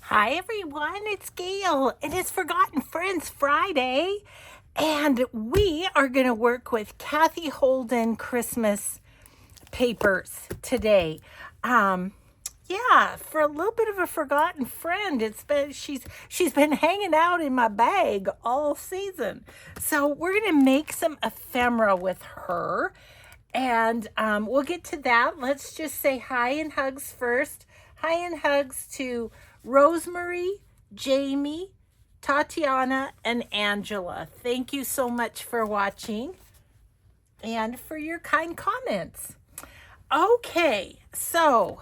Hi everyone, it's Gail, and it's Forgotten Friends Friday, and we are going to work with Cathe Holden Christmas papers today. For a little bit of a forgotten friend. She's been hanging out in my bag all season. So we're going to make some ephemera with her, and we'll get to that. Let's just say hi and hugs first. Hi and hugs to Rosemary, Jamie, Tatiana, and Angela. Thank you so much for watching and for your kind comments. Okay, so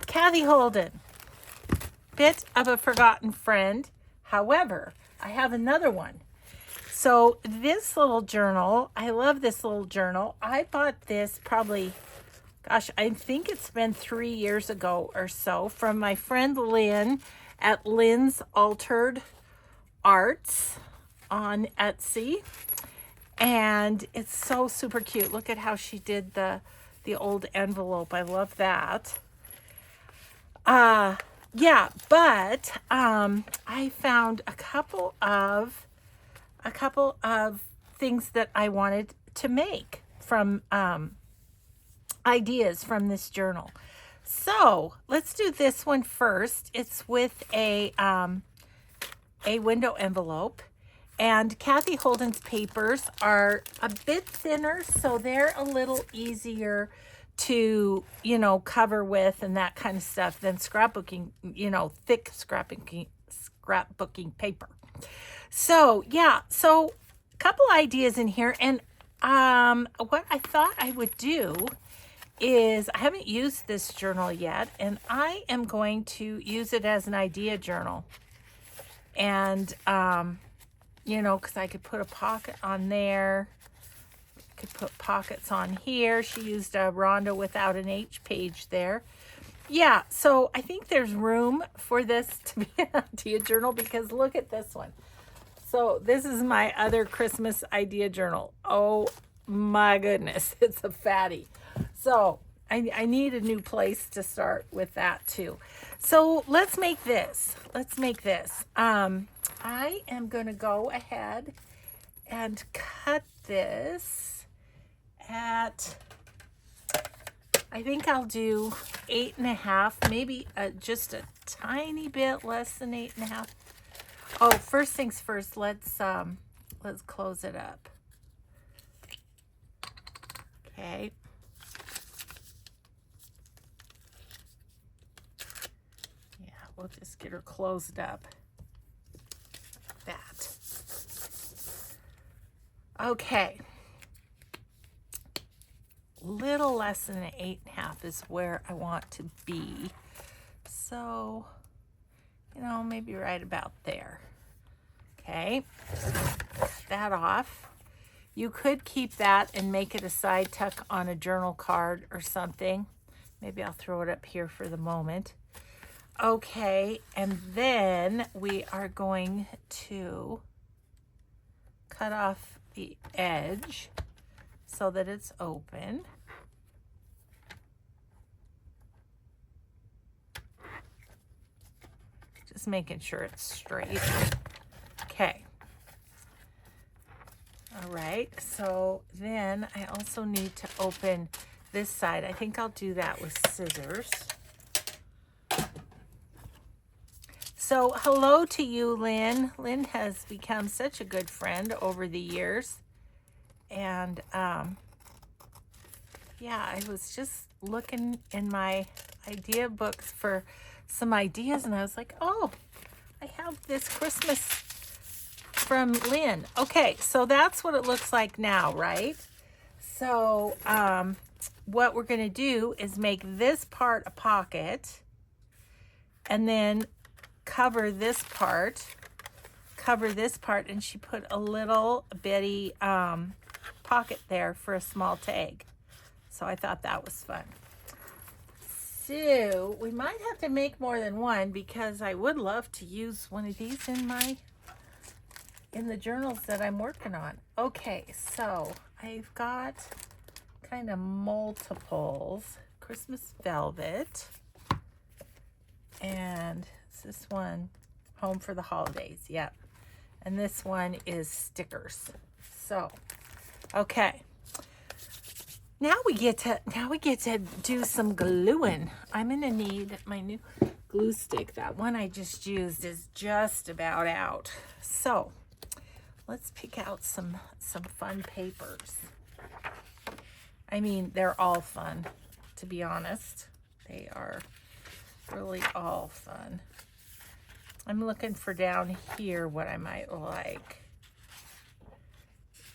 Cathe Holden, bit of a forgotten friend. However, I have another one. So this little journal, I love this little journal. I bought this probably, gosh, I think it's been 3 years ago or so from my friend Lynn at Lynn's Altered Arts on Etsy. And it's so super cute. Look at how she did the old envelope. I love that. I found a couple of things that I wanted to make from ideas from this journal. So let's do this one first. It's with a window envelope, and Cathe Holden's papers are a bit thinner, so they're a little easier to, cover with and that kind of stuff than scrapbooking, thick scrapbooking paper. So a couple ideas in here, and what I thought I would do is, I haven't used this journal yet, and I am going to use it as an idea journal. And because I could put a pocket on there, could put pockets on here. She used a rondo without an H page there. Yeah, so I think there's room for this to be an idea journal, because look at this one. So this is my other Christmas idea journal. Oh my goodness, it's a fatty. So I need a new place to start with that too. So let's make this. I am going to go ahead and cut this at, I think I'll do 8.5, maybe just a tiny bit less than 8.5. Oh, first things first, let's close it up. Okay. Yeah, we'll just get her closed up. Like that. Okay. Little less than an 8.5 is where I want to be. So, maybe right about there. Okay. Cut that off. You could keep that and make it a side tuck on a journal card or something. Maybe I'll throw it up here for the moment. Okay, and then we are going to cut off the edge so that it's open. Just making sure it's straight. Okay. All right, so then I also need to open this side. I think I'll do that with scissors. So hello to you, Lynn. Lynn has become such a good friend over the years. And I was just looking in my idea books for some ideas, and I was like, oh, I have this Christmas from Lynn. Okay, so that's what it looks like now, right? So what we're going to do is make this part a pocket, and then cover this part, and she put a little bitty pocket there for a small tag. So I thought that was fun. So we might have to make more than one, because I would love to use one of these in the journals that I'm working on. Okay, so I've got kind of multiples. Christmas velvet. And is this one Home for the Holidays? Yep. And this one is stickers. So, okay. Now we get to do some gluing. I'm gonna need my new glue stick. That one I just used is just about out. So let's pick out some fun papers. I mean, they're all fun, to be honest. They are really all fun. I'm looking for down here what I might like.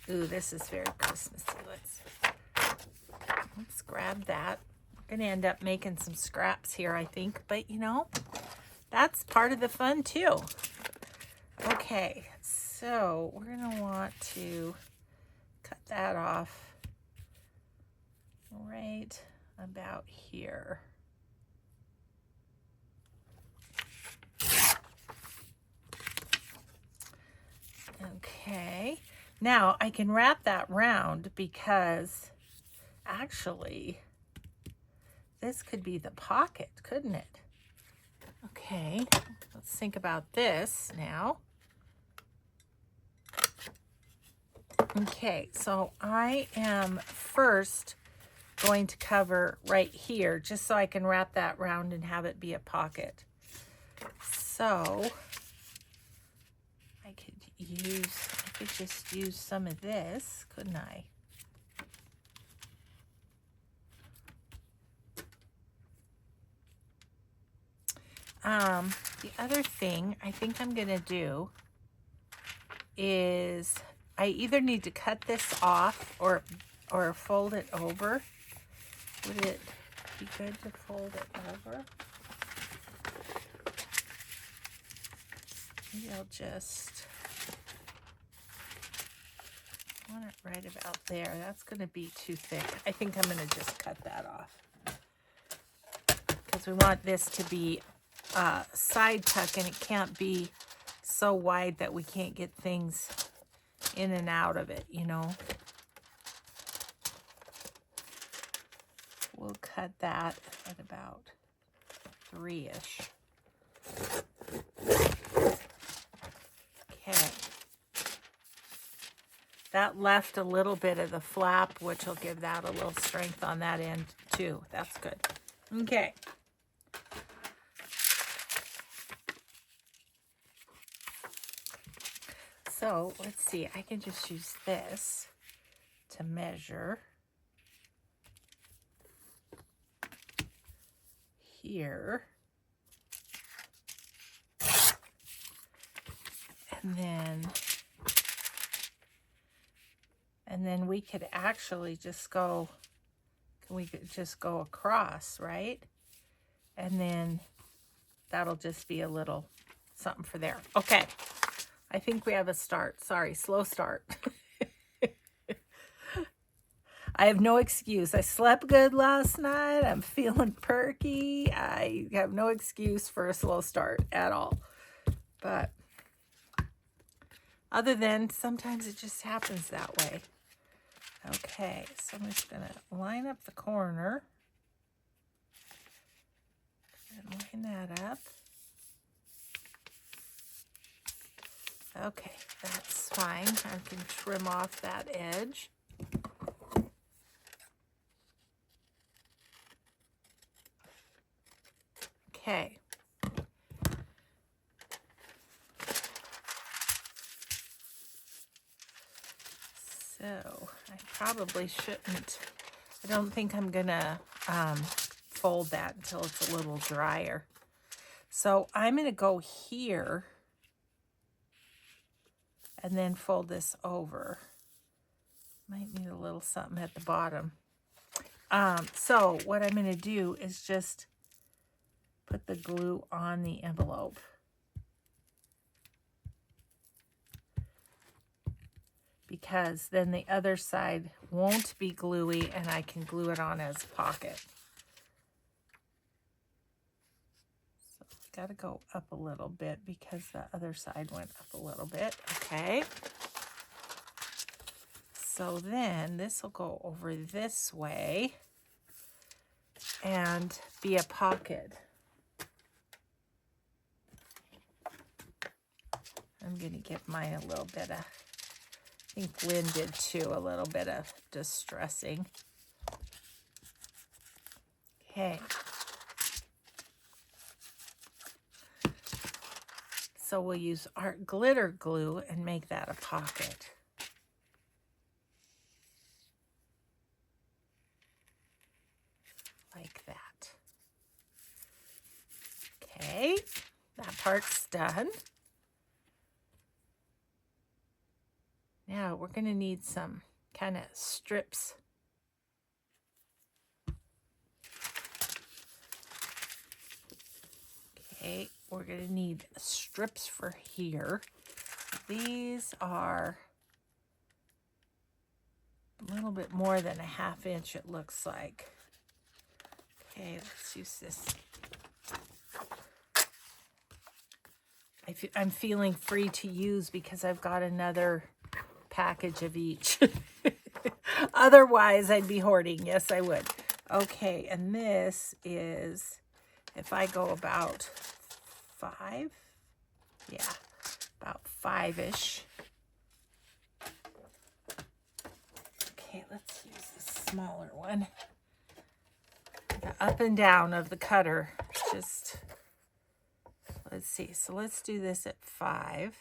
Ooh, this is very Christmassy. Let's grab that. We're gonna end up making some scraps here, I think, but you know, that's part of the fun too. Okay, so we're gonna want to cut that off right about here. Okay, now I can wrap that round because actually this could be the pocket, couldn't it? Okay, let's think about this now. Okay, so I am first going to cover right here just so I can wrap that round and have it be a pocket. So I could just use some of this, couldn't I? The other thing I think I'm gonna do is I either need to cut this off or fold it over. Would it be good to fold it over? Maybe I'll just want it right about there. That's gonna be too thick. I think I'm gonna just cut that off because we want this to be side tuck, and it can't be so wide that we can't get things in and out of it, you know. We'll cut that at about 3-ish. Okay. That left a little bit of the flap, which will give that a little strength on that end too. That's good. Okay. So let's see, I can just use this to measure here. And then we could actually just go, we could just go across, right? And then that'll just be a little something for there. Okay. I think we have a start. Sorry, slow start. I have no excuse. I slept good last night. I'm feeling perky. I have no excuse for a slow start at all. But other than sometimes it just happens that way. Okay, so I'm just going to line up the corner. And line that up. Okay, that's fine. I can trim off that edge. Okay. So I probably shouldn't. I don't think I'm gonna fold that until it's a little drier. So I'm gonna go here and then fold this over. Might need a little something at the bottom. So what I'm gonna do is just put the glue on the envelope. Because then the other side won't be gluey and I can glue it on as a pocket. So got to go up a little bit because the other side went up a little bit. Okay. So then this will go over this way and be a pocket. I'm going to give mine a little bit of, I think Lynn did too, a little bit of distressing. Okay. So we'll use art glitter glue and make that a pocket. Like that. Okay, that part's done. Now we're going to need some kind of strips. Okay, we're going to need strips for here. These are a little bit more than a 1/2 inch, it looks like. Okay, let's use this. I'm feeling free to use because I've got another package of each. Otherwise, I'd be hoarding. Yes, I would. Okay, and this is, if I go about 5, yeah, about 5-ish. Okay, let's use the smaller one. The up and down of the cutter, just, let's see. So let's do this at 5.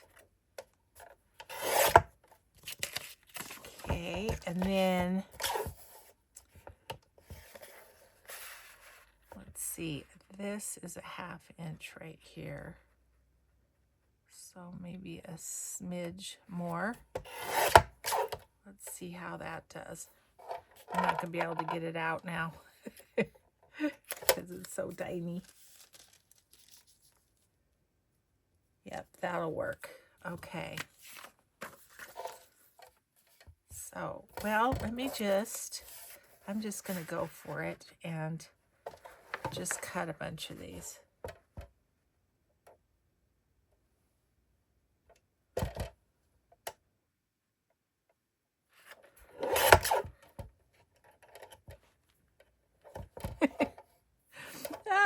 Okay, and then let's see. This is a 1/2 inch right here. So maybe a smidge more. Let's see how that does. I'm not going to be able to get it out now because it's so tiny. Yep, that'll work. Okay. So, well, I'm just going to go for it and just cut a bunch of these.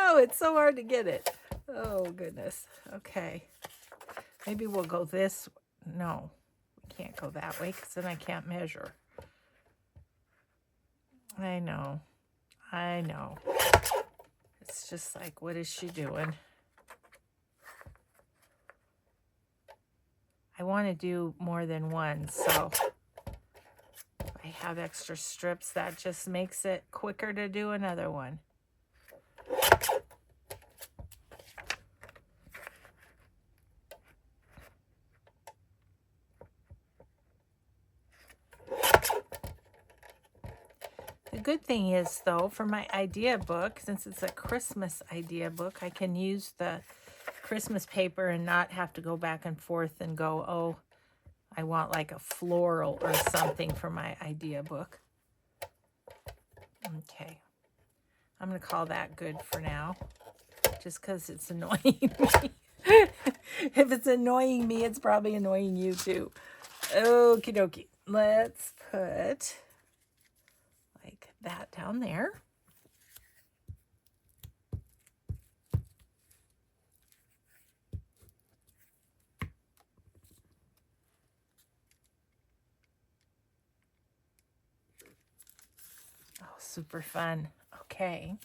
Oh, it's so hard to get it. Oh, goodness. Okay. Maybe we'll go this. No, we can't go that way because then I can't measure. I know. It's just like, what is she doing? I want to do more than one, so if I have extra strips, that just makes it quicker to do another one. The good thing is, though, for my idea book, since it's a Christmas idea book, I can use the Christmas paper and not have to go back and forth and go, oh, I want like a floral or something for my idea book. Okay. I'm going to call that good for now, just because it's annoying me. If it's annoying me, it's probably annoying you too. Okie dokie. Let's put like that down there. Oh, super fun. Okay.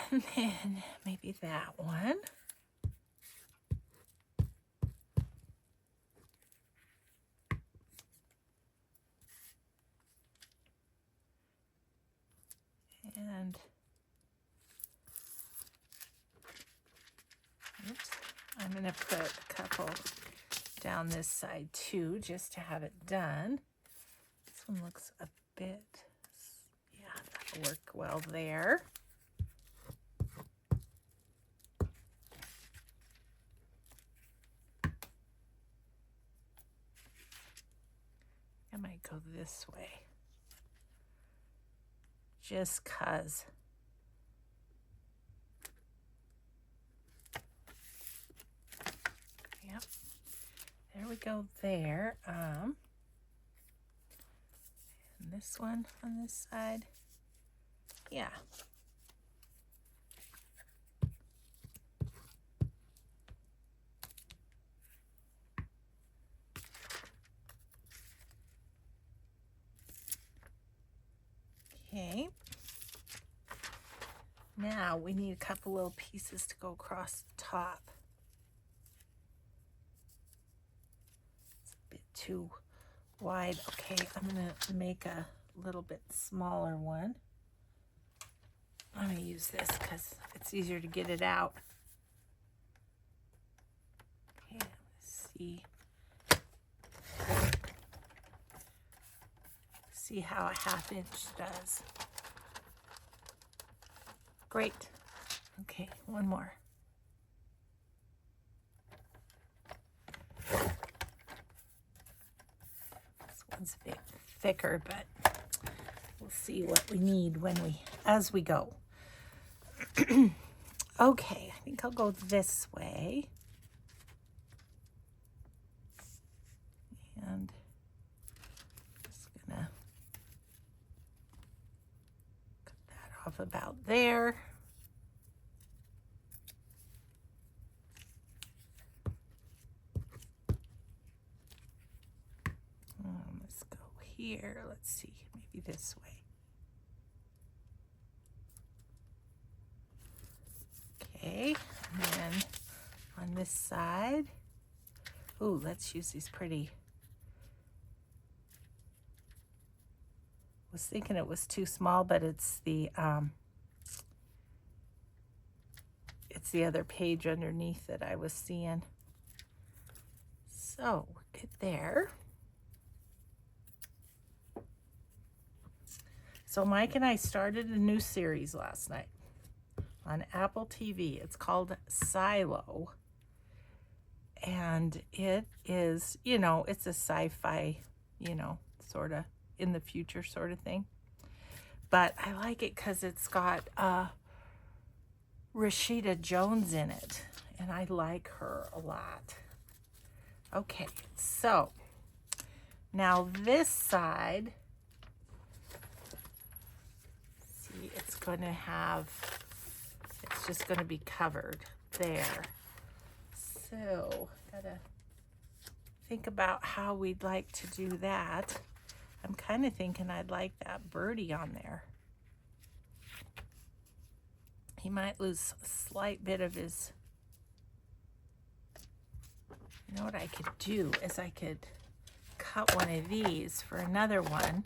And then maybe that one. And oops, I'm going to put a couple down this side too, just to have it done. This one looks a bit, yeah, that'll work well there. I might go this way, just 'cause. Yep, there we go there. And this one on this side, yeah. Now we need a couple little pieces to go across the top. It's a bit too wide. Okay, I'm gonna make a little bit smaller one. I'm gonna use this because it's easier to get it out. Okay, let's see how a 1/2 inch does. Great. Okay, one more. This one's a bit thicker, but we'll see what we need as we go. Okay, I think I'll go this way. And just gonna cut that off about there. Let's go here. Let's see, maybe this way. Okay, and then on this side, ooh, let's use these pretty. I was thinking it was too small, but it's the other page underneath that I was seeing. So we're good there. So Mike and I started a new series last night on Apple TV. It's called Silo. And it is, it's a sci-fi, sort of in the future sort of thing. But I like it because it's got Rashida Jones in it. And I like her a lot. Okay, so now this side, see, it's just going to be covered there. So, gotta think about how we'd like to do that. I'm kind of thinking I'd like that birdie on there. He might lose a slight bit of his. You know what I could do is I could cut one of these for another one.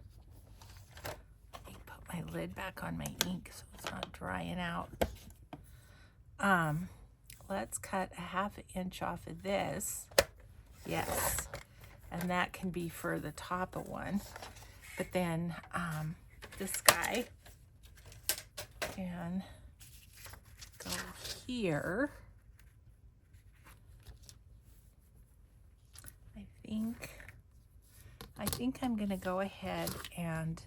Let me put my lid back on my ink so it's not drying out. Let's cut a 1/2 inch off of this. Yes. And that can be for the top of one. But then this guy can go here. I think I'm going to go ahead and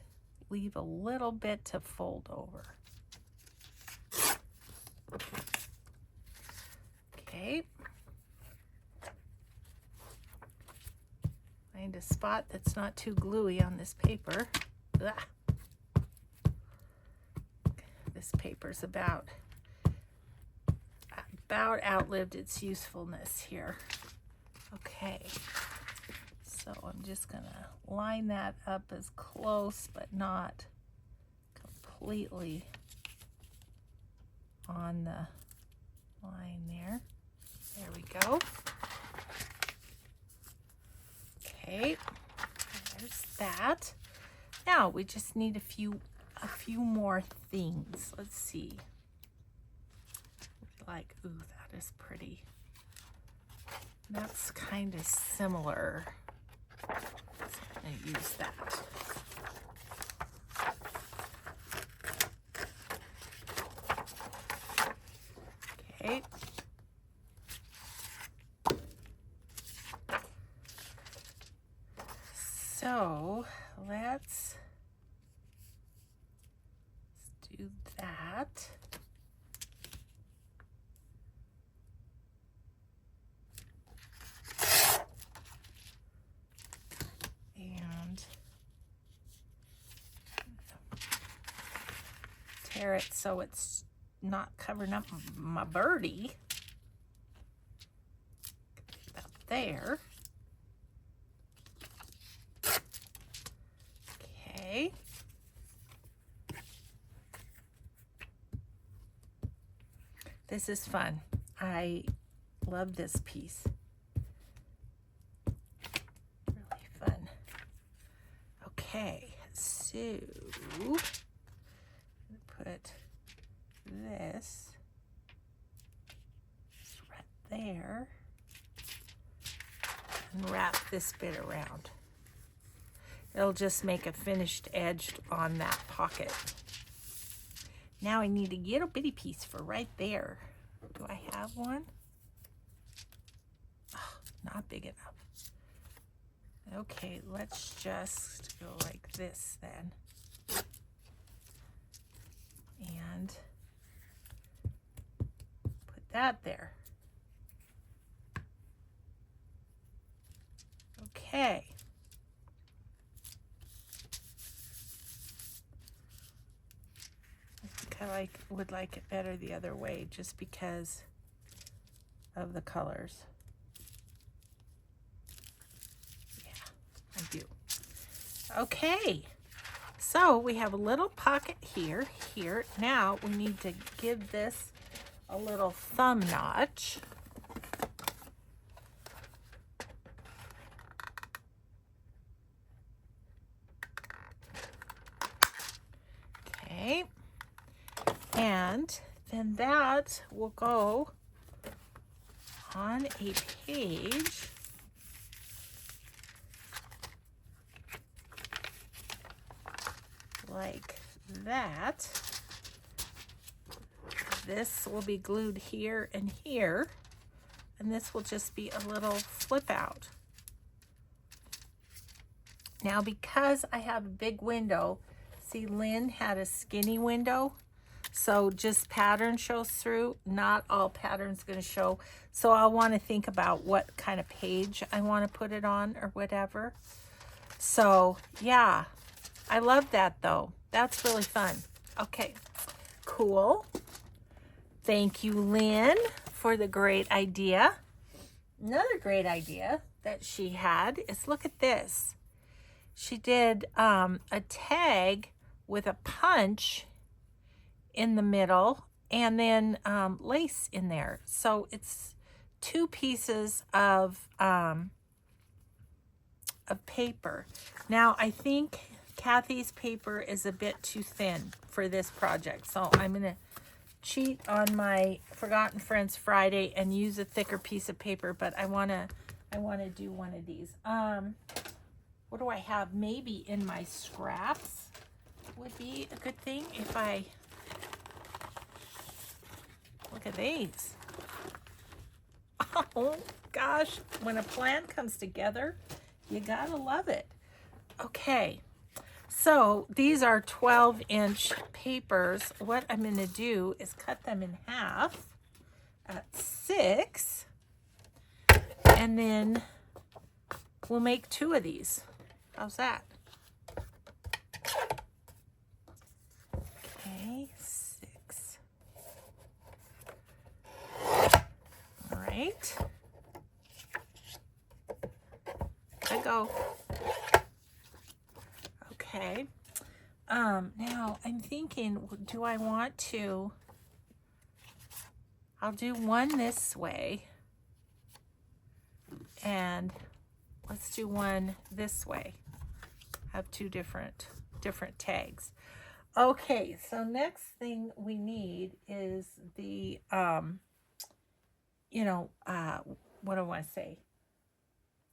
leave a little bit to fold over. Okay. Find a spot that's not too gluey on this paper. Ugh. This paper's about outlived its usefulness here. Okay. So I'm just gonna line that up as close but not completely on the line there. There we go. Okay, there's that. Now we just need a few more things. Let's see. Like, ooh, that is pretty. That's kind of similar. So I'm gonna use that. Okay. So let's do that. And tear it so it's not covering up my birdie. About there. Okay. This is fun. I love this piece. Really fun. Okay, so put this right there and wrap this bit around. It'll just make a finished edge on that pocket. Now I need a little bitty piece for right there. Do I have one? Oh, not big enough. Okay, let's just go like this then. And put that there. Okay. I think I would like it better the other way just because of the colors. Yeah, I do. Okay, so we have a little pocket here. Now we need to give this a little thumb notch. Okay. And then that will go on a page like that. This will be glued here and here, and this will just be a little flip out. Now, because I have a big window, see, Lynn had a skinny window, so just pattern shows through. Not all pattern's going to show. So I'll want to think about what kind of page I want to put it on or whatever. So yeah, I love that though. That's really fun. Okay, cool. Thank you, Lynn, for the great idea. Another great idea that she had is, look at this. She did a tag with a punch in the middle and then lace in there. So it's two pieces of paper. Now I think Cathe's paper is a bit too thin for this project, so I'm gonna cheat on my Forgotten Friends Friday and use a thicker piece of paper, but I wanna do one of these. What do I have? Maybe in my scraps would be a good thing if I look at these. Oh gosh, when a plan comes together, you gotta love it. Okay, so these are 12-inch papers. What I'm gonna do is cut them in half at 6, and then we'll make 2 of these. How's that? Okay, 6. All right. I go. Okay. Now I'm thinking, do I want to, I'll do one this way, and let's do one this way. Have 2 different tags. Okay, so next thing we need is the, what do I want to say?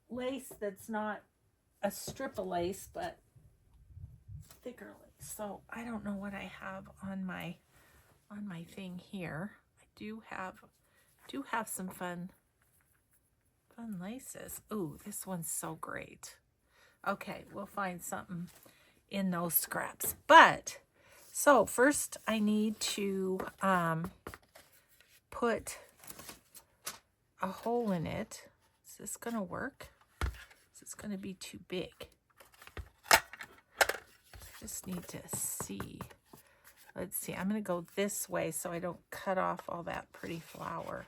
Lace that's not a strip of lace, but thicker lace. So I don't know what I have on my thing here. I do have some fun laces. Ooh, this one's so great. Okay, we'll find something in those scraps. But so first I need to put a hole in it. Is this gonna work? Is this gonna be too big? I just need to see. Let's see, I'm gonna go this way so I don't cut off all that pretty flower.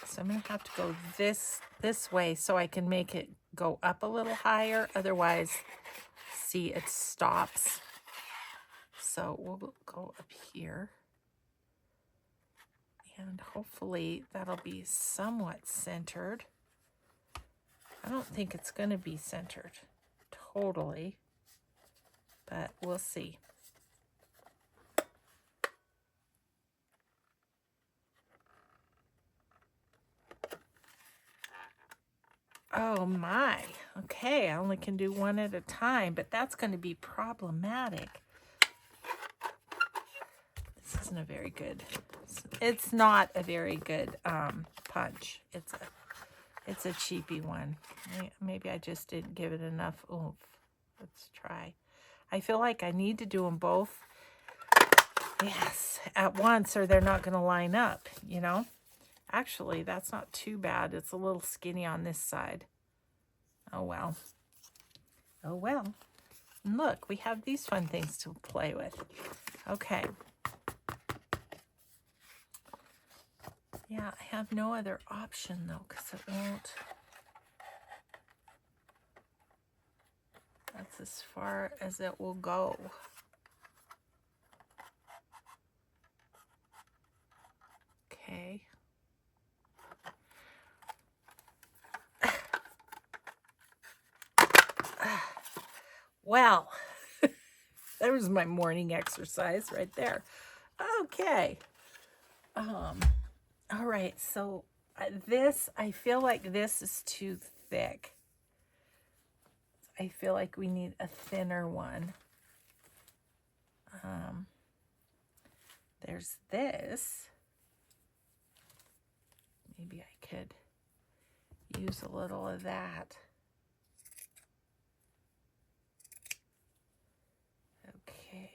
So I'm gonna have to go this way so I can make it go up a little higher. Otherwise, see, it stops. So we'll go up here. And hopefully that'll be somewhat centered. I don't think it's going to be centered totally, but we'll see. Oh my. Okay, I only can do one at a time, but that's going to be problematic. This isn't a very good, it's not a very good punch. It's a cheapy one. Maybe I just didn't give it enough oomph. Let's try. I feel like I need to do them both, yes, at once, or they're not going to line up, you know? Actually, that's not too bad. It's a little skinny on this side. Oh, well. Oh, well. And look, we have these fun things to play with. Okay. Yeah, I have no other option, though, because it won't. That's as far as it will go. Okay. Well, there was my morning exercise right there. Okay. All right, so this, I feel like this is too thick. I feel like we need a thinner one. There's this. Maybe I could use a little of that. Okay.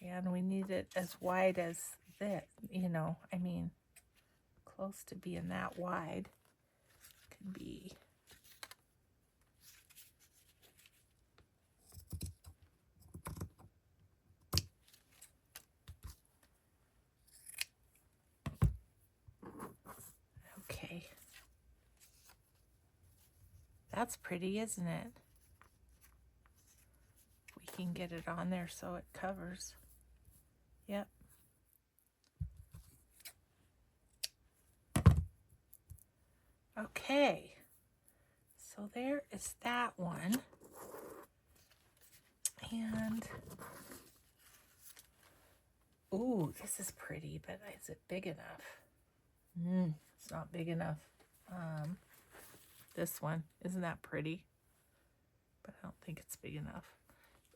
And we need it as wide as this, you know, I mean, close to being that wide. Could be. Okay. That's pretty, isn't it? We can get it on there so it covers. Yep. Okay. So there is that one. And, ooh, this is pretty, but is it big enough? It's not big enough. This one, isn't that pretty? But I don't think it's big enough.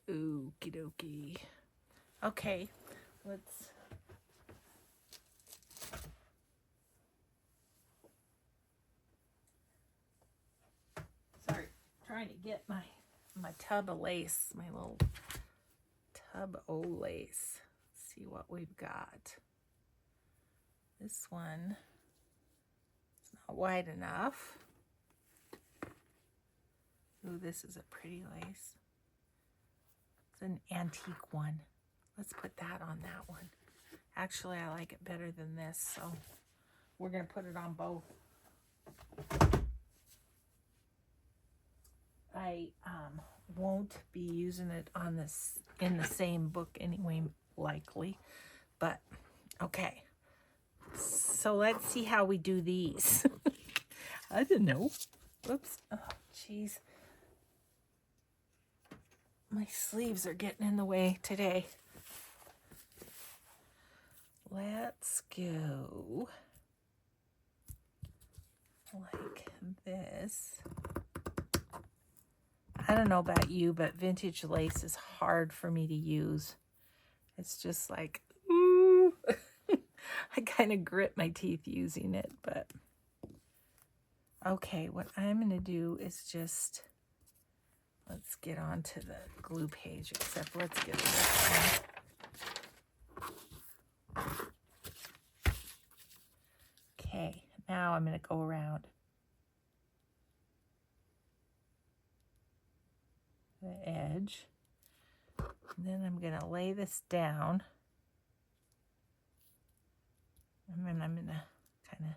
Okie dokie. Okay, let's. Sorry, trying to get my tub of lace, my little tub of lace. Let's see what we've got. This one is not wide enough. Ooh, this is a pretty lace. It's an antique one. Let's put that on that one. Actually, I like it better than this, so we're going to put it on both. I won't be using it on this in the same book anyway, likely, but okay. So let's see how we do these. I don't know. Oops. Oh, jeez. My sleeves are getting in the way today. Let's go like this. I don't know about you, but vintage lace is hard for me to use. It's just like, ooh. I kind of grit my teeth using it, but okay, what I'm going to do is just, let's get on to the glue page, except let's get this one. Okay, now I'm going to go around the edge. And then I'm going to lay this down. And then I'm going to kind of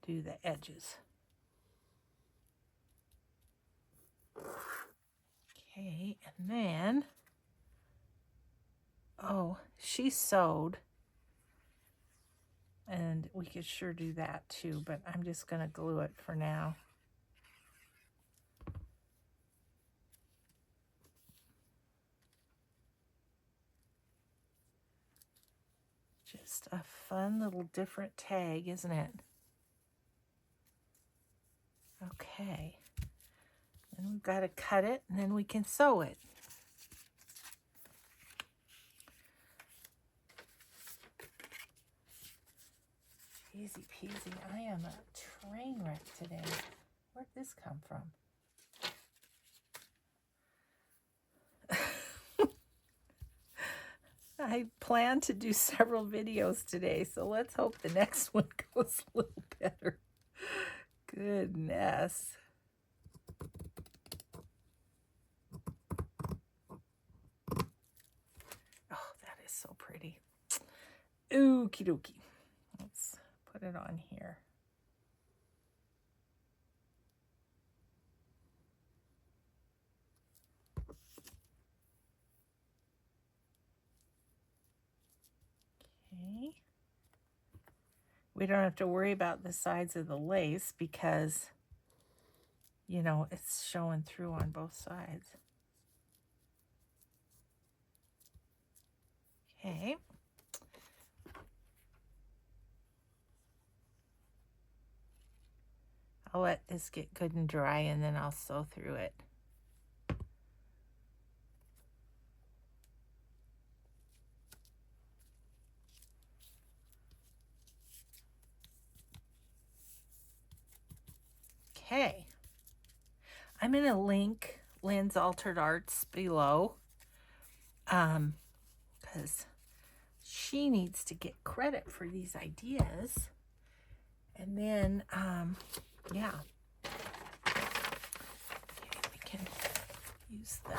do the edges. Okay, and then, oh, she sewed. And we could sure do that too, but I'm just going to glue it for now. Just a fun little different tag, isn't it? Okay. Then we've got to cut it, and then we can sew it. Easy peasy. I am a train wreck today. Where'd this come from? I plan to do several videos today, so let's hope the next one goes a little better. Goodness. Oh, that is so pretty. Okie dokie. Let's put it on here. Okay. We don't have to worry about the sides of the lace because, you know, it's showing through on both sides. Okay. I'll let this get good and dry and then I'll sew through it. Okay. I'm going to link Lynn's Altered Arts below because she needs to get credit for these ideas. And then, yeah. Okay, we can use the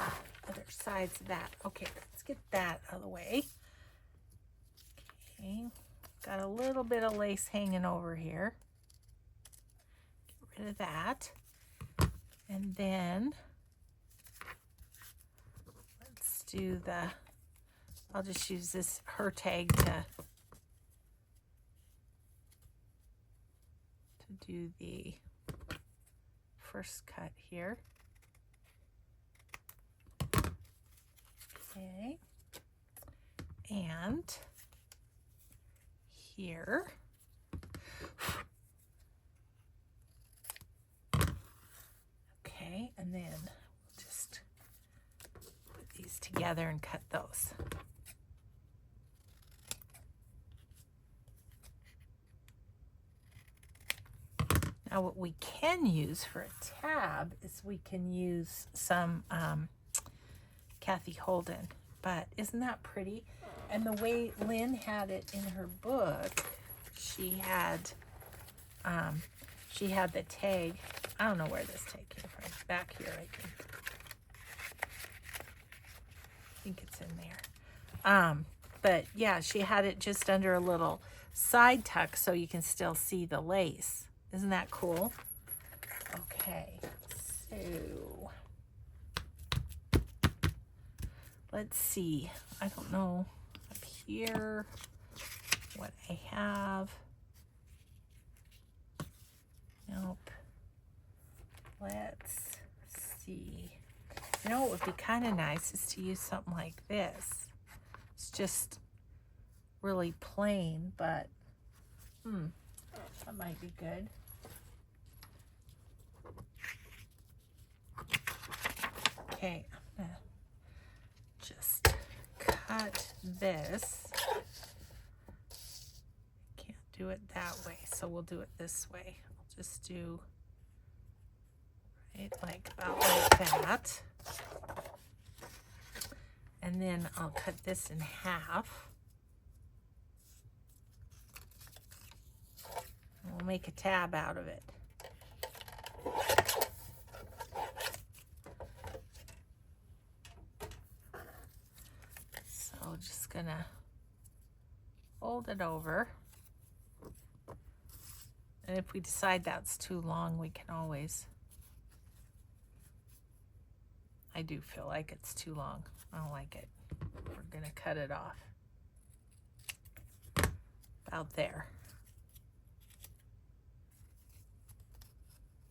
other sides of that. Okay, let's get that out of the way. Okay, got a little bit of lace hanging over here. Get rid of that. And then let's do the, I'll just use this, her tag to do the first cut here. Okay. And here. Okay, and then we'll just put these together and cut those. Now what we can use for a tab is we can use some Cathe Holden, but isn't that pretty? And the way Lynn had it in her book, she had the tag. I don't know where this tag came from. Back here, I think it's in there. But yeah, she had it just under a little side tuck so you can still see the lace. Isn't that cool? Okay, so let's see. I don't know up here what I have. Nope. Let's see. You know what would be kind of nice is to use something like this. It's just really plain, but that might be good. Okay, I'm gonna just cut this. Can't do it that way, so we'll do it this way. I'll just do right like about like that. And then I'll cut this in half. And we'll make a tab out of it. So just gonna fold it over. And if we decide that's too long, we can always, I do feel like it's too long. I don't like it. We're gonna cut it off. About there.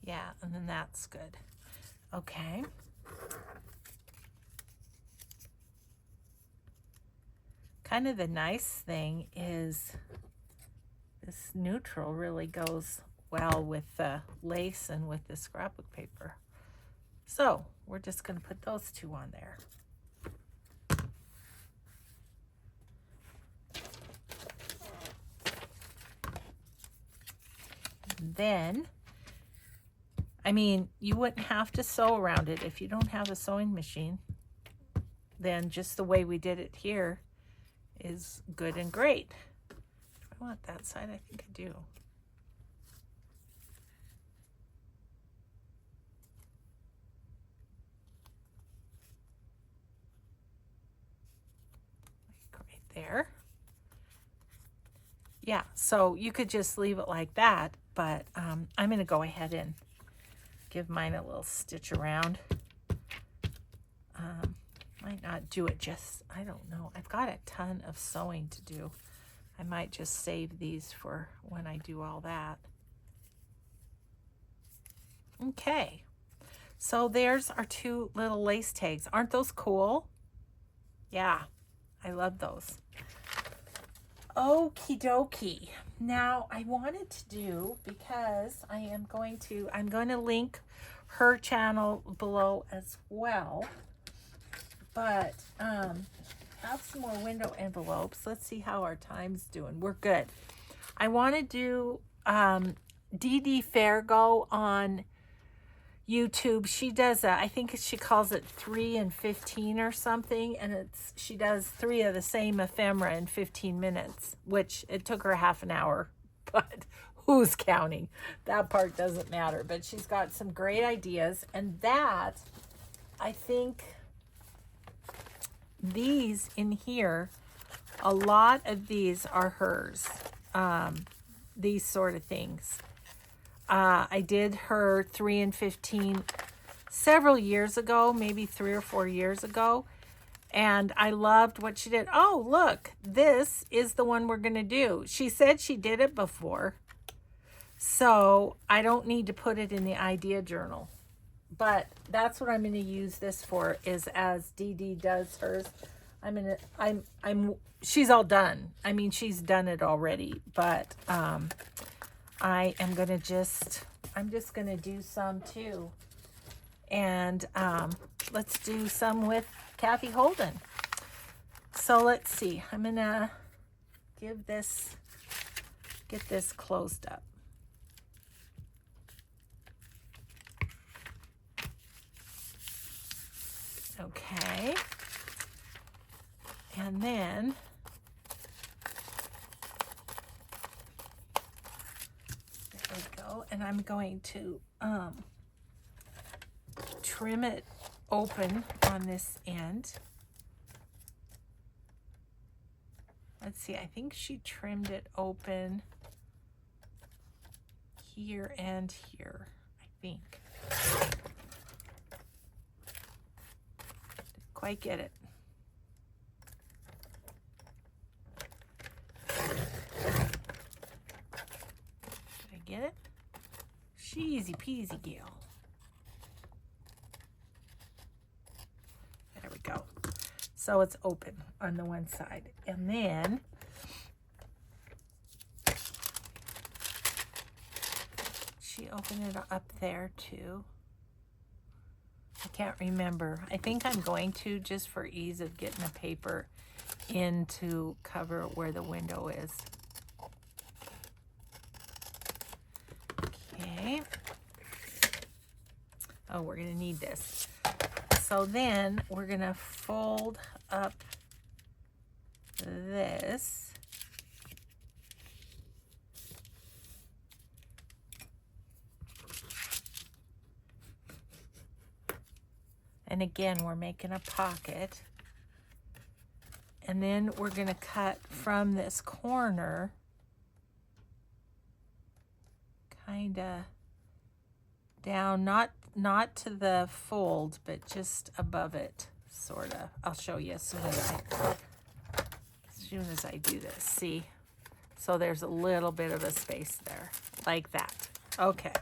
Yeah, and then that's good. Okay. Kind of the nice thing is this neutral really goes well with the lace and with the scrapbook paper. So we're just going to put those two on there. And then, I mean, you wouldn't have to sew around it if you don't have a sewing machine. Then just the way we did it here is good and great. Do I want that side? I think I do. Like right there. Yeah, so you could just leave it like that, but I'm going to go ahead and give mine a little stitch around. Might not do it just, I don't know. I've got a ton of sewing to do. I might just save these for when I do all that. Okay, so there's our two little lace tags. Aren't those cool? Yeah, I love those. Okie dokie. Now I wanted to do, because I'm going to link her channel below as well, but have some more window envelopes. Let's see how our time's doing. We're good. I want to do Dee Dee Farago on YouTube. She does I think she calls it 3 and 15 or something, and she does 3 of the same ephemera in 15 minutes, which it took her half an hour, but who's counting? That part doesn't matter. But she's got some great ideas, and that, I think these in here, a lot of these are hers, these sort of things. I did her 3 and 15 several years ago, maybe 3 or 4 years ago, and I loved what she did. Oh, look, this is the one we're going to do. She said she did it before, so I don't need to put it in the idea journal. But that's what I'm going to use this for, is as Dee Dee does hers. She's all done. I mean, she's done it already, but I am going to I'm just going to do some too. And let's do some with Cathe Holden. So let's see. I'm going to get this closed up. Okay. And then there we go. And I'm going to trim it open on this end. Let's see, I think she trimmed it open here and here, I think. Didn't quite get it. Did I get it? Easy peasy, Gail. There we go. So it's open on the one side. And then she opened it up there too. I can't remember. I think I'm going to, just for ease of getting the paper in to cover where the window is. Okay. Oh, we're going to need this. So then we're going to fold up this. And again, we're making a pocket. And then we're going to cut from this corner, kind of down, not not to the fold, but just above it, sort of. I'll show you as soon as I do this. See? So there's a little bit of a space there, like that. Okay.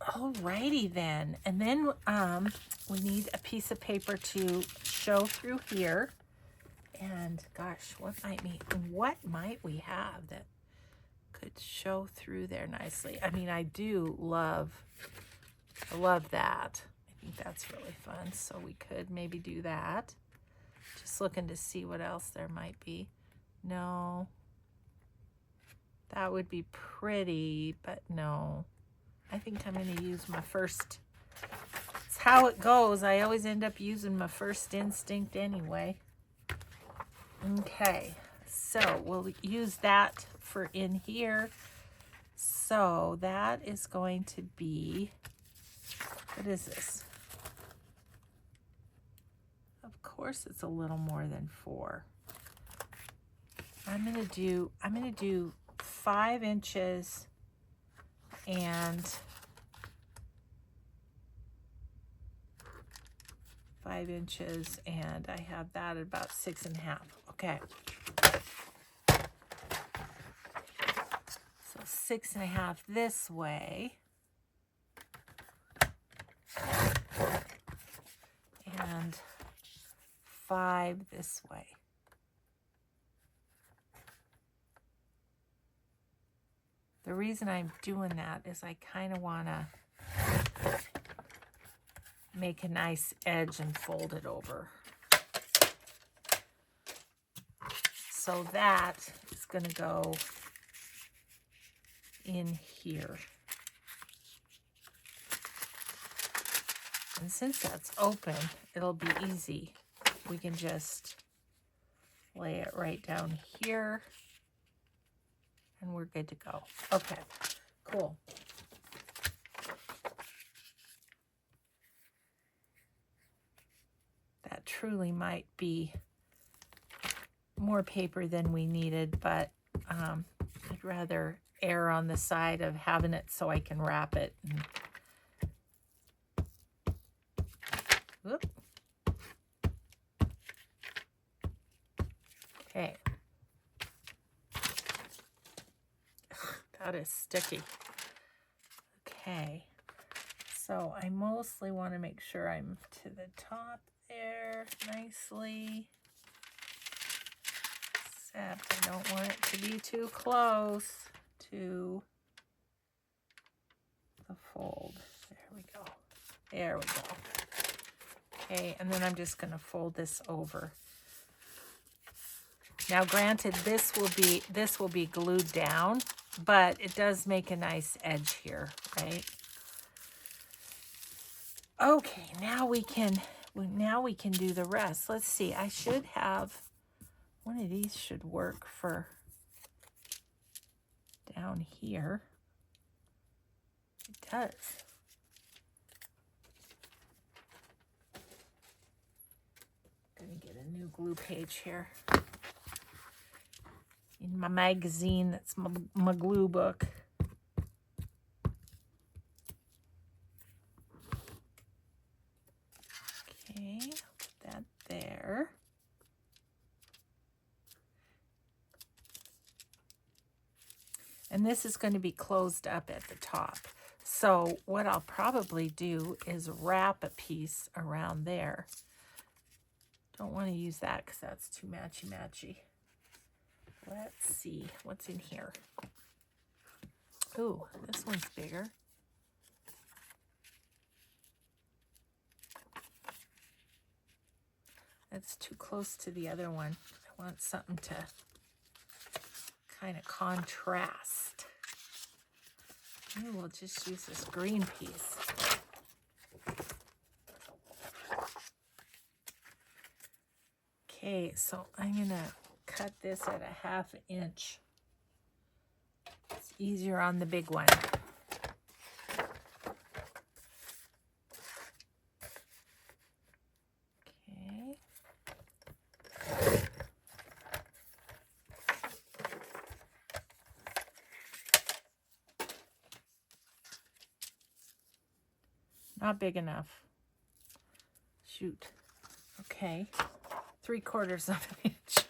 Alrighty then. And then we need a piece of paper to show through here. And gosh, what might we have that could show through there nicely? I mean, I love that. I think that's really fun. So we could maybe do that. Just looking to see what else there might be. No. That would be pretty, but no. I think I'm going to use my first. It's how it goes. I always end up using my first instinct anyway. Okay, so we'll use that for in here. So that is going to be, what is this? Of course it's a little more than 4. I'm gonna do 5 inches and 5 inches, and I have that at about 6.5. Okay. So 6.5 this way. And 5 this way. The reason I'm doing that is I kind of want to make a nice edge and fold it over. So that is going to go in here. And since that's open, it'll be easy. We can just lay it right down here and we're good to go. Okay, cool. That truly might be more paper than we needed, but I'd rather err on the side of having it so I can wrap it. Whoop. Okay. That is sticky. Okay. So I mostly want to make sure I'm to the top there nicely. Except I don't want it to be too close to the fold. There we go. There we go. Okay, and then I'm just going to fold this over. Now, granted, this will be glued down, but it does make a nice edge here, right? Okay, now we can do the rest. Let's see. I should have one of these should work for down here. It does. I'm gonna get a new glue page here. In my magazine, that's my glue book. Okay, put that there. And this is going to be closed up at the top. So what I'll probably do is wrap a piece around there. Don't want to use that because that's too matchy-matchy. Let's see what's in here. Ooh, this one's bigger. That's too close to the other one. I want something to kind of contrast. Maybe we'll just use this green piece. Okay, so I'm gonna cut this at a 1/2 inch. It's easier on the big one. Okay. Not big enough. Shoot. Okay. 3/4 of an inch.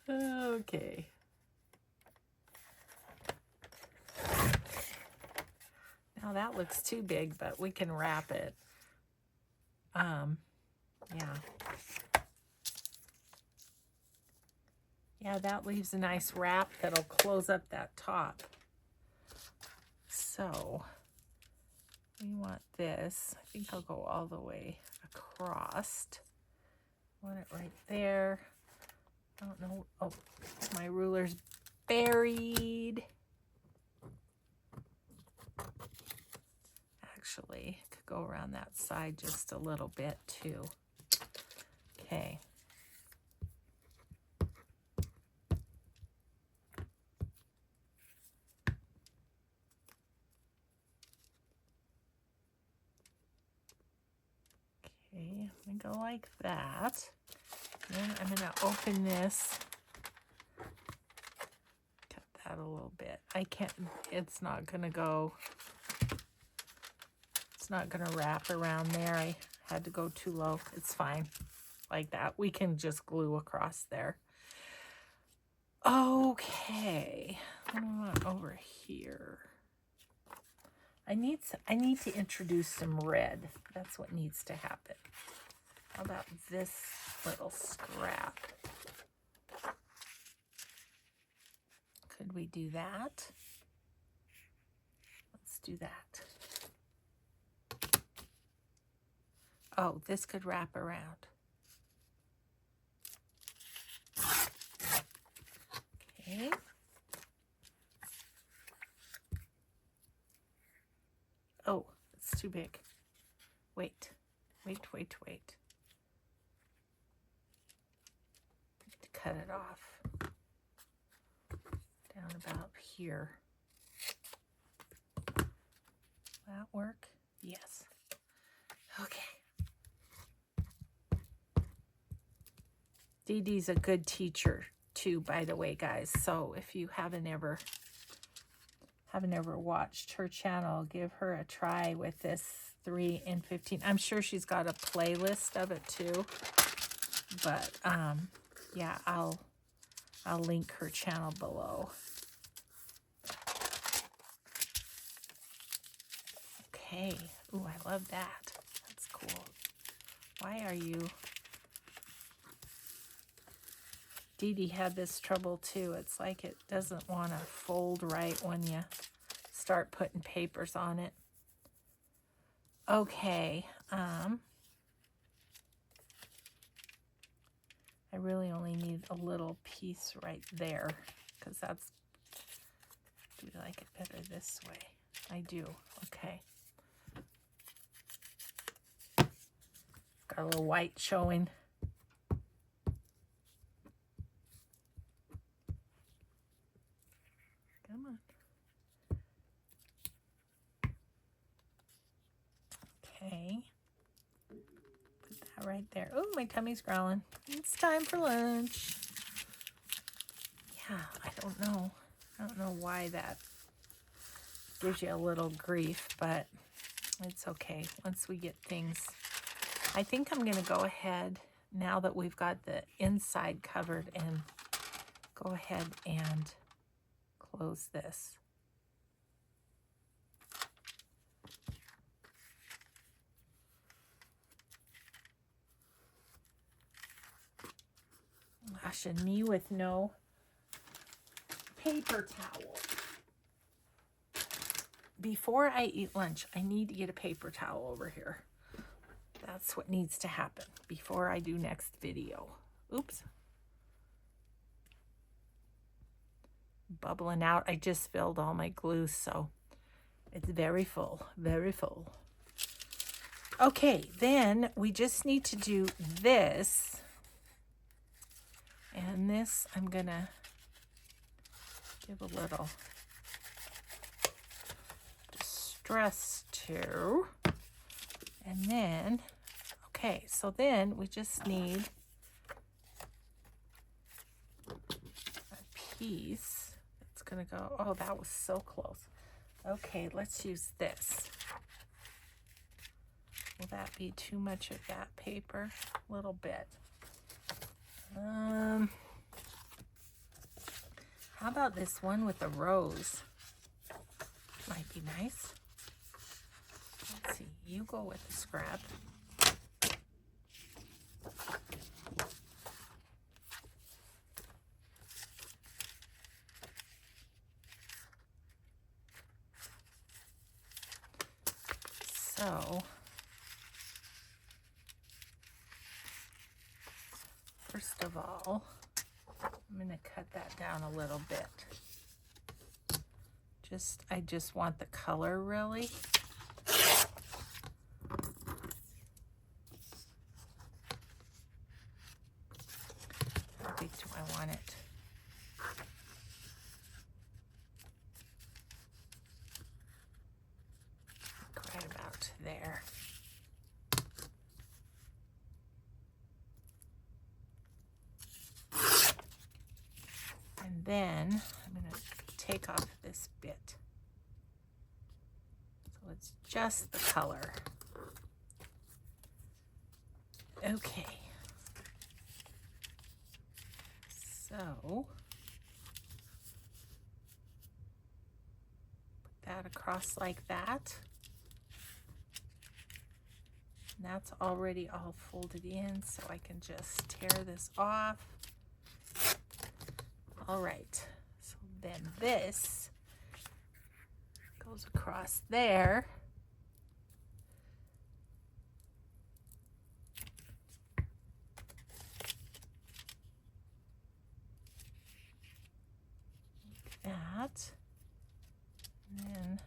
Okay. Now that looks too big, but we can wrap it. Yeah. Yeah, that leaves a nice wrap that'll close up that top. So we want this. I think I'll go all the way across. I want it right there. I don't know. Oh, my ruler's buried. Actually, I could go around that side just a little bit too. Okay. Okay, I'm gonna go like that. Then I'm gonna open this. Cut that a little bit. I can't, it's not gonna go, it's not gonna wrap around there. I had to go too low. It's fine. Like that. We can just glue across there. Okay. What do I want over here? I need to introduce some red. That's what needs to happen. How about this little scrap? Could we do that? Let's do that. Oh, this could wrap around. Okay. Oh, it's too big. Wait. Need to cut it off. Down about here. Will that work? Yes. Okay. Dee Dee's a good teacher too, by the way, guys. So if you haven't ever watched her channel, give her a try with this 3 in 15. I'm sure she's got a playlist of it too. But yeah, I'll link her channel below. Okay. Ooh, I love that. That's cool. Why are you... Dee Dee had this trouble too. It's like it doesn't want to fold right when you start putting papers on it. Okay. I really only need a little piece right there because that's... Do we like it better this way? I do. Okay. Got a little white showing. Come on. Okay. Put that right there. Oh, my tummy's growling. It's time for lunch. Yeah, I don't know. I don't know why that gives you a little grief, but it's okay. Once we get things, I think I'm going to go ahead, now that we've got the inside covered, and go ahead and close this. Gosh, and me with no paper towel. Before I eat lunch, I need to get a paper towel over here. That's what needs to happen before I do next video. Oops. Bubbling out. I just filled all my glue, so it's very full, very full. Okay, then we just need to do this. And this I'm gonna give a little distress to. And then, okay, so then we just need a piece that's gonna go, oh, that was so close. Okay, let's use this. Will that be too much of that paper? A little bit. How about this one with a rose? Might be nice. Let's see, you go with the scrap. So, first of all, I'm going to cut that down a little bit. I just want the color really. How big do I want it? Right about there. And then I'm going to take off this bit. So it's just the color. Okay. So put that across like that. And that's already all folded in, so I can just tear this off. All right, so then this goes across there. Like that. And then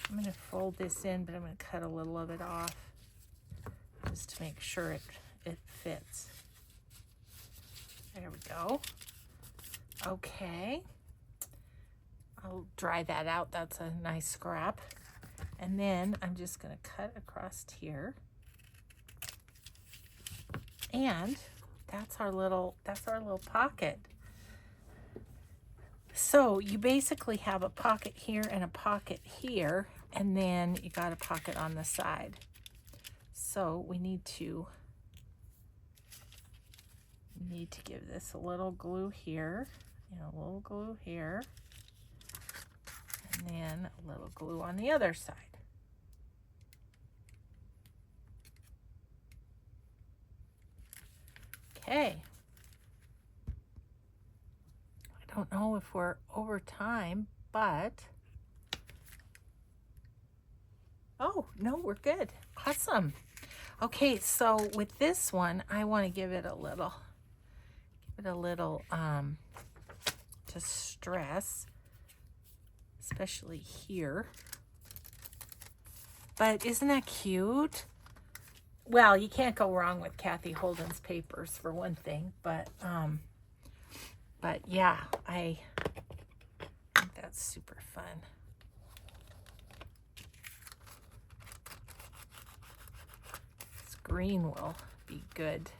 I'm going to fold this in, but I'm going to cut a little of it off just to make sure it fits. There we go. Okay. I'll dry that out. That's a nice scrap. And then I'm just going to cut across here. And that's our little pocket. So you basically have a pocket here and a pocket here, and then you got a pocket on the side. So we need to give this a little glue here, and a little glue here, and then a little glue on the other side. Okay. I don't know if we're over time, but oh, no, we're good. Awesome. Okay, so with this one, I want to give it a little distress, especially here. But isn't that cute? Well, you can't go wrong with Cathe Holden's papers for one thing, but yeah, I think that's super fun. This green will be good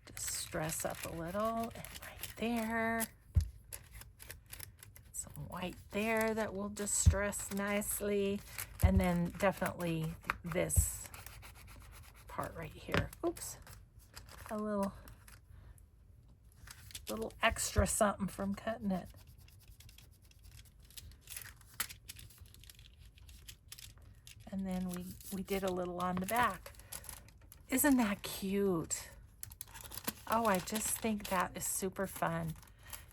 to distress up a little, and right there. Some white there that will distress nicely, and then definitely this part right here. Oops, a little extra something from cutting it. And then we did a little on the back. Isn't that cute? Oh, I just think that is super fun.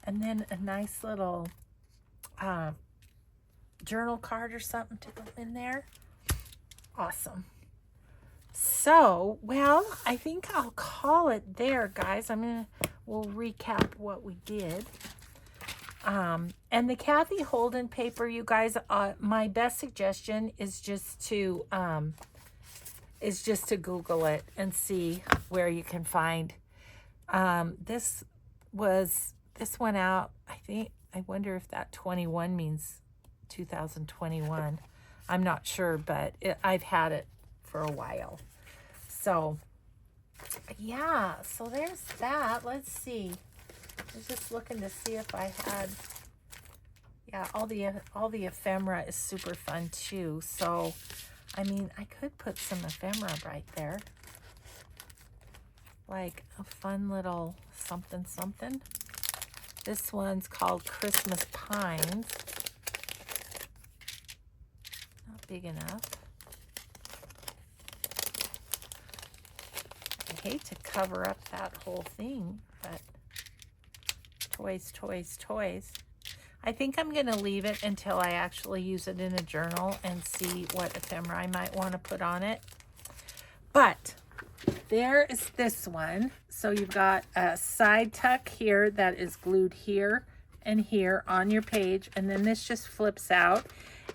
And then a nice little journal card or something to go in there. Awesome. So, well, I think I'll call it there, guys. We'll recap what we did. And the Cathe Holden paper, you guys, my best suggestion is just to Google it and see where you can find. This went out, I wonder if that 21 means 2021. I'm not sure, but I've had it for a while. So yeah, so there's that. Let's see. I was just looking to see if I had Yeah, all the ephemera is super fun too. So, I mean, I could put some ephemera right there. Like a fun little something something. This one's called Christmas Pines. Not big enough. I hate to cover up that whole thing, but toys, toys, toys. I think I'm going to leave it until I actually use it in a journal and see what ephemera I might want to put on it. But there is this one. So you've got a side tuck here that is glued here and here on your page. And then this just flips out.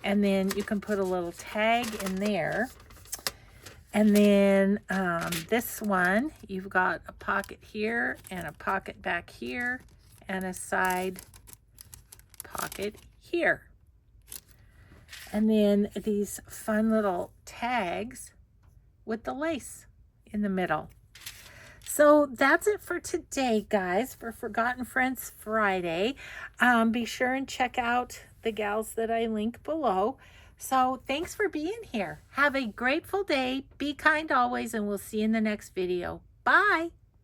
And then you can put a little tag in there. And then this one, you've got a pocket here and a pocket back here and a side pocket here. And then these fun little tags with the lace in the middle. So that's it for today, guys, for Forgotten Friends Friday. Be sure and check out the gals that I link below. So thanks for being here. Have a grateful day. Be kind always, and we'll see you in the next video. Bye.